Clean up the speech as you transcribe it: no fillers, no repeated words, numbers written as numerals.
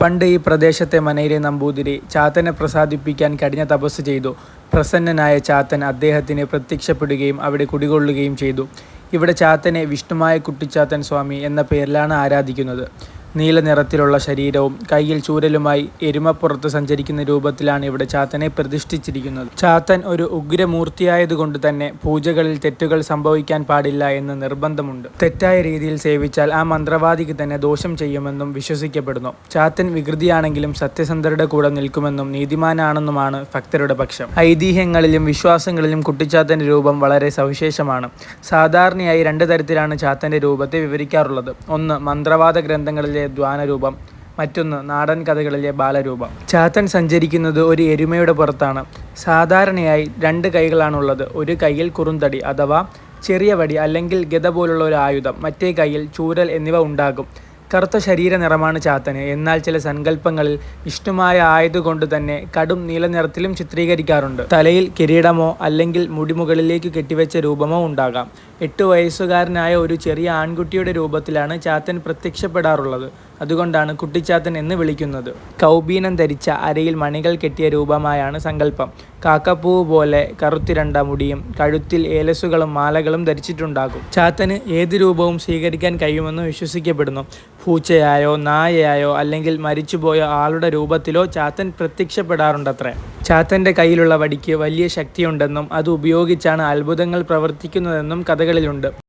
പണ്ട് ഈ പ്രദേശത്തെ മനയിലെ നമ്പൂതിരി ചാത്തനെ പ്രസാദിപ്പിക്കാൻ കഠിന തപസ് ചെയ്തു. പ്രസന്നനായ ചാത്തൻ അദ്ദേഹത്തിന് പ്രത്യക്ഷപ്പെടുകയും അവിടെ കുടികൊള്ളുകയും ചെയ്തു. ഇവിടെ ചാത്തനെ വിഷ്ണുമായ കുട്ടിച്ചാത്തൻ സ്വാമി എന്ന പേരിലാണ് ആരാധിക്കുന്നത്. നീല നിറത്തിലുള്ള ശരീരവും കയ്യിൽ ചൂരലുമായി എരുമപ്പുറത്ത് സഞ്ചരിക്കുന്ന രൂപത്തിലാണ് ഇവിടെ ചാത്തനെ പ്രതിഷ്ഠിച്ചിരിക്കുന്നത്. ചാത്തൻ ഒരു ഉഗ്രമൂർത്തിയായതുകൊണ്ട് തന്നെ പൂജകളിൽ തെറ്റുകൾ സംഭവിക്കാൻ പാടില്ല എന്ന് നിർബന്ധമുണ്ട്. തെറ്റായ രീതിയിൽ സേവിച്ചാൽ ആ മന്ത്രവാദിക്ക് തന്നെ ദോഷം ചെയ്യുമെന്നും വിശ്വസിക്കപ്പെടുന്നു. ചാത്തൻ വികൃതിയാണെങ്കിലും സത്യസന്ധരുടെ കൂടെ നിൽക്കുമെന്നും നീതിമാനാണെന്നുമാണ് ഭക്തരുടെ പക്ഷം. ഐതിഹ്യങ്ങളിലും വിശ്വാസങ്ങളിലും കുട്ടിച്ചാത്തൻ്റെ രൂപം വളരെ സവിശേഷമാണ്. സാധാരണയായി രണ്ട് തരത്തിലാണ് ചാത്തൻ്റെ രൂപത്തെ വിവരിക്കാറുള്ളത്. ഒന്ന്, മന്ത്രവാദ ഗ്രന്ഥങ്ങളിലെ ദ്വാനരൂപം, മറ്റൊന്ന് നാടൻ കഥകളിലെ ബാലരൂപം. ചാത്തൻ സഞ്ചരിക്കുന്നത് ഒരു എരുമയുടെ പുറത്താണ്. സാധാരണയായി രണ്ട് കൈകളാണുള്ളത്. ഒരു കൈയിൽ കുറുന്തടി അഥവാ ചെറിയ വടി അല്ലെങ്കിൽ ഗദ പോലുള്ള ഒരു ആയുധം, മറ്റേ കൈയിൽ ചൂരൽ എന്നിവ ഉണ്ടാകും. കറുത്ത ശരീര നിറമാണ് ചാത്തന്. എന്നാൽ ചില സങ്കല്പങ്ങളിൽ വിഷ്ണുമായ ആയതുകൊണ്ട് തന്നെ കടും നീല നിറത്തിലും ചിത്രീകരിക്കാറുണ്ട്. തലയിൽ കിരീടമോ അല്ലെങ്കിൽ മുടിമുകളിലേക്ക് കെട്ടിവെച്ച രൂപമോ ഉണ്ടാകാം. 8 വയസ്സുകാരനായ ഒരു ചെറിയ ആൺകുട്ടിയുടെ രൂപത്തിലാണ് ചാത്തൻ പ്രത്യക്ഷപ്പെടാറുള്ളത്. അതുകൊണ്ടാണ് കുട്ടിച്ചാത്തൻ എന്ന് വിളിക്കുന്നത്. കൗബീനം ധരിച്ച അരയിൽ മണികൾ കെട്ടിയ രൂപമായാണ് സങ്കല്പം. കാക്കപ്പൂവ് പോലെ കറുത്തിരണ്ട മുടിയും കഴുത്തിൽ ഏലസുകളും മാലകളും ധരിച്ചിട്ടുണ്ടാകും. ചാത്തന് ഏത് രൂപവും സ്വീകരിക്കാൻ കഴിയുമെന്ന് വിശ്വസിക്കപ്പെടുന്നു. പൂച്ചയായോ നായയായോ അല്ലെങ്കിൽ മരിച്ചുപോയ ആളുടെ രൂപത്തിലോ ചാത്തൻ പ്രത്യക്ഷപ്പെടാറുണ്ടത്രേ. ചാത്തൻ്റെ കയ്യിലുള്ള വടിക്ക് വലിയ ശക്തിയുണ്ടെന്നും അത് ഉപയോഗിച്ചാണ് അത്ഭുതങ്ങൾ പ്രവർത്തിക്കുന്നതെന്നും കഥകളിലുണ്ട്.